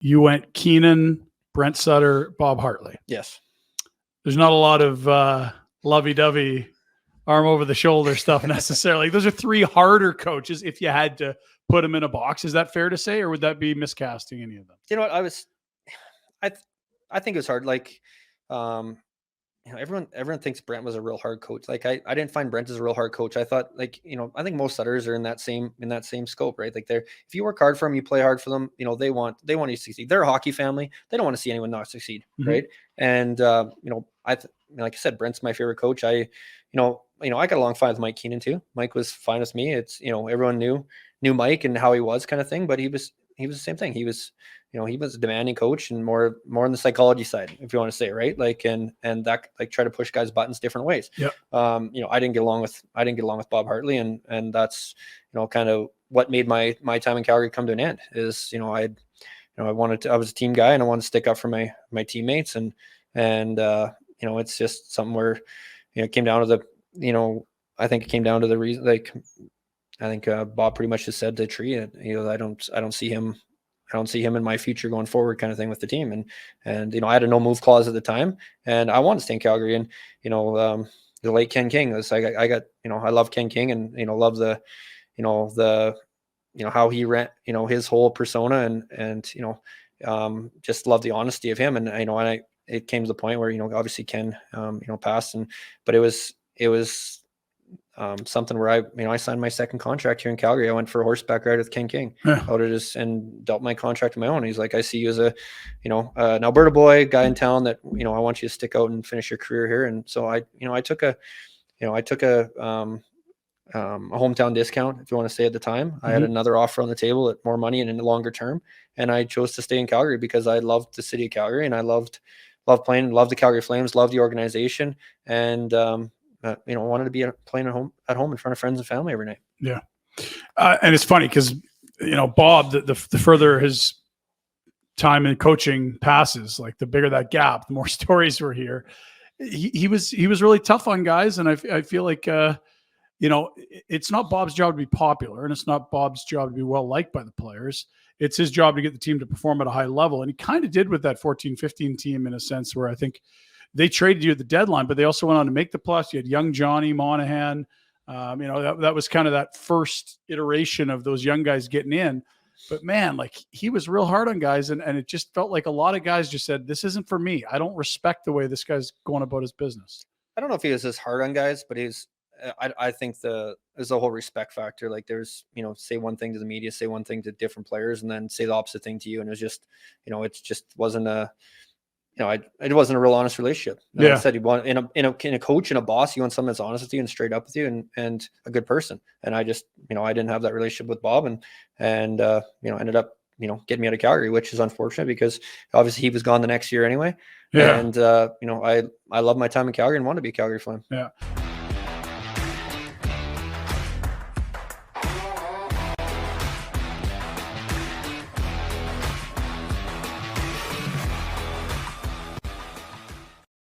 you went Keenan, Brent Sutter, Bob Hartley. Yes. There's not a lot of lovey-dovey, arm over the shoulder stuff necessarily. Those are three harder coaches if you had to put them in a box. Is that fair to say, or would that be miscasting any of them? You know what? I think it was hard. Like, everyone thinks Brent was a real hard coach. Like I didn't find Brent as a real hard coach. I thought, like, I think most Sutters are in that same scope, right? Like if you work hard for them, you play hard for them, they want you to succeed. They're a hockey family. They don't want to see anyone not succeed. Mm-hmm. Right. And, like I said, Brent's my favorite coach. I got along fine with Mike Keenan too. Mike was fine with me. It's, everyone knew Mike and how he was, kind of thing, but he was the same thing. He was, he was a demanding coach and more on the psychology side, if you want to say, right? Like, and that, like, try to push guys' buttons different ways. Yep. I didn't get along with Bob Hartley, and that's, kind of what made my time in Calgary come to an end. Is, I was a team guy and I wanted to stick up for my teammates, and it's just something where, it came down to the, I think it came down to the reason, like, I think Bob pretty much just said to Tree, I don't see him in my future going forward, kind of thing, with the team. And I had a no move clause at the time, and I wanted to stay in Calgary. And, the late Ken King, I got, I love Ken King, and, love the how he ran, his whole persona, and just love the honesty of him. And, it came to the point where, obviously Ken, passed, but it was something where I signed my second contract here in Calgary. I went for a horseback ride with Ken King, and dealt my contract on my own. He's like, I see you as a, an Alberta boy, guy in town that, I want you to stick out and finish your career here. And so I took a hometown discount, if you want to say, at the time. Mm-hmm. I had another offer on the table at more money and in the longer term. And I chose to stay in Calgary because I loved the city of Calgary, and I loved playing, loved the Calgary Flames, loved the organization. And, wanted to be playing at home in front of friends and family every night. Yeah. And it's funny because, Bob, the further his time in coaching passes, like, the bigger that gap, the more stories we're here. He was really tough on guys. And I feel like, it's not Bob's job to be popular, and it's not Bob's job to be well liked by the players. It's his job to get the team to perform at a high level. And he kind of did with that 14-15 team, in a sense, where I think they traded you at the deadline, but they also went on to make the plus. You had young Johnny Monahan. That was kind of that first iteration of those young guys getting in. But man, like, he was real hard on guys, and it just felt like a lot of guys just said, this isn't for me. I don't respect the way this guy's going about his business. I don't know if he was as hard on guys, but I think there's a whole respect factor. Like, there's, say one thing to the media, say one thing to different players, and then say the opposite thing to you. And it was just, it just wasn't it wasn't a real honest relationship. Like I said, you want in a coach and a boss, you want someone that's honest with you and straight up with you, and a good person. And I just, I didn't have that relationship with Bob, and ended up, getting me out of Calgary, which is unfortunate because obviously he was gone the next year anyway. Yeah. And, I love my time in Calgary and want to be a Calgary Flame. Yeah.